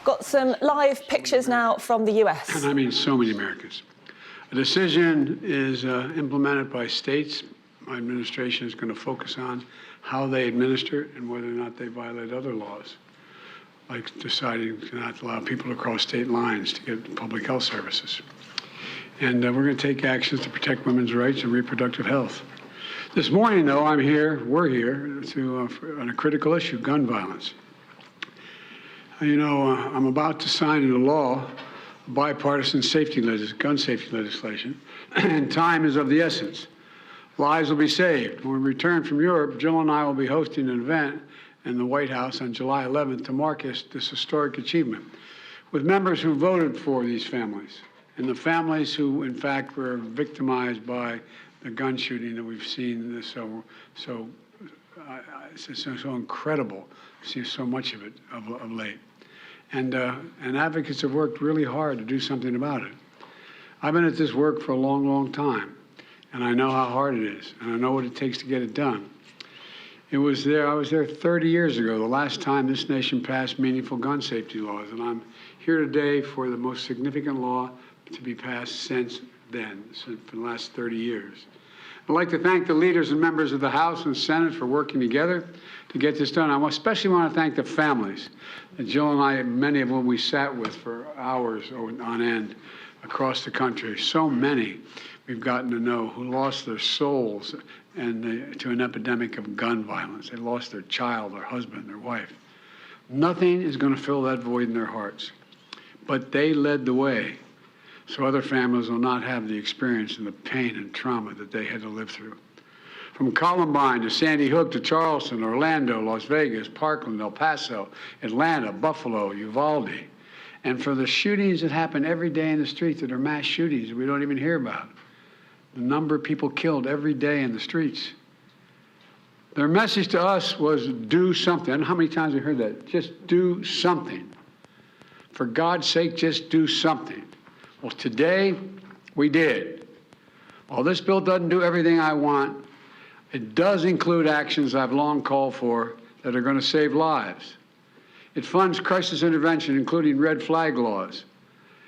Got some live pictures now from the US. And I mean so many Americans. A decision is implemented by states. My administration is going to focus on how they administer it and whether or not they violate other laws, like deciding to not allow people to cross state lines to get public health services. And we're going to take actions to protect women's rights and reproductive health. This morning, though, we're here on a critical issue, gun violence. I'm about to sign into law bipartisan gun safety legislation, and time is of the essence. Lives will be saved. When we return from Europe, Jill and I will be hosting an event in the White House on July 11th to mark this historic achievement with members who voted for these families and the families who, in fact, were victimized by the gun shooting that we've seen. It's so incredible to see so much of it of late. And advocates have worked really hard to do something about it. I've been at this work for a long, long time, and I know how hard it is, and I know what it takes to get it done. I was there 30 years ago, the last time this nation passed meaningful gun safety laws, and I'm here today for the most significant law to be passed since then, for the last 30 years. I'd like to thank the leaders and members of the House and Senate for working together to get this done. I especially want to thank the families that Jill and I, many of whom we sat with for hours on end across the country. So many we've gotten to know who lost their souls to an epidemic of gun violence. They lost their child, their husband, their wife. Nothing is going to fill that void in their hearts. But they led the way so other families will not have the experience and the pain and trauma that they had to live through. From Columbine to Sandy Hook to Charleston, Orlando, Las Vegas, Parkland, El Paso, Atlanta, Buffalo, Uvalde. And for the shootings that happen every day in the streets that are mass shootings that we don't even hear about. The number of people killed every day in the streets. Their message to us was do something. I don't know how many times we heard that. Just do something. For God's sake, just do something. Well, today we did. While this bill doesn't do everything I want, it does include actions I've long called for that are going to save lives. It funds crisis intervention, including red flag laws.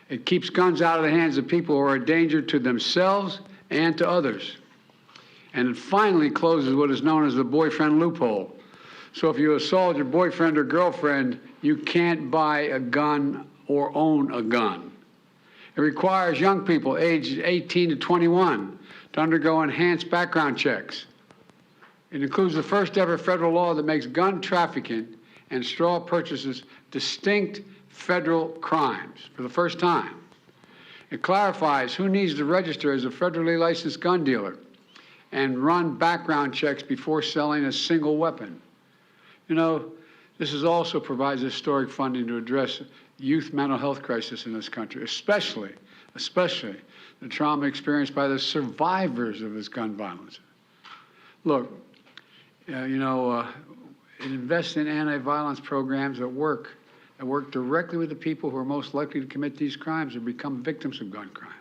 It keeps guns out of the hands of people who are a danger to themselves and to others. And it finally closes what is known as the boyfriend loophole. So if you assault your boyfriend or girlfriend, you can't buy a gun or own a gun. It requires young people aged 18 to 21 to undergo enhanced background checks. It includes the first ever federal law that makes gun trafficking and straw purchases distinct federal crimes for the first time. It clarifies who needs to register as a federally licensed gun dealer and run background checks before selling a single weapon. This also provides historic funding to address youth mental health crisis in this country, especially the trauma experienced by the survivors of this gun violence. Look, it invests in anti-violence programs that work directly with the people who are most likely to commit these crimes or become victims of gun crimes.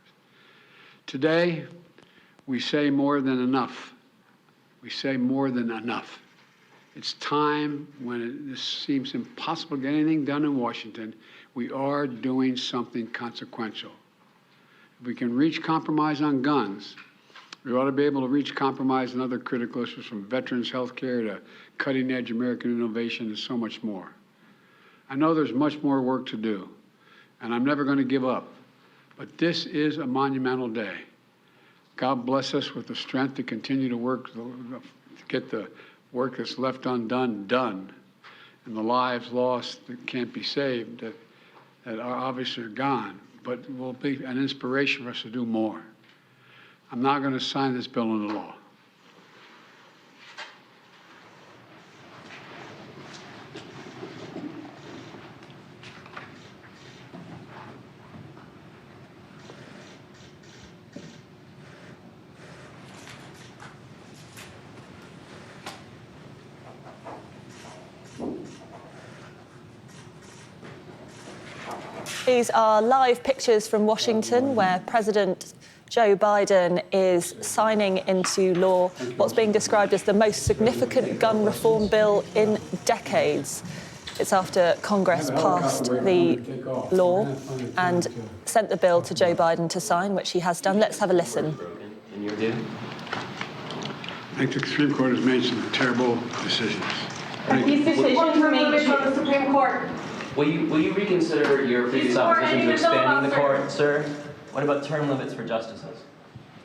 Today, we say more than enough. We say more than enough. It's time when this seems impossible to get anything done in Washington. We are doing something consequential. If we can reach compromise on guns, we ought to be able to reach compromise on other critical issues, from veterans' health care to cutting-edge American innovation and so much more. I know there's much more work to do, and I'm never going to give up. But this is a monumental day. God bless us with the strength to continue to work, to get the work that's left undone done, and the lives lost that can't be saved, that are obviously gone, but will be an inspiration for us to do more. I'm not going to sign this bill into law. These are live pictures from Washington, where President Joe Biden is signing into law what's being described as the most significant gun reform bill in decades. It's after Congress passed the law and sent the bill to Joe Biden to sign, which he has done. Let's have a listen. In your view? I think the Supreme Court has made some terrible decisions. Thank you. These decisions were made from the Supreme Court. Will you reconsider your previous opposition to expanding the court, sir? What about term limits for justices?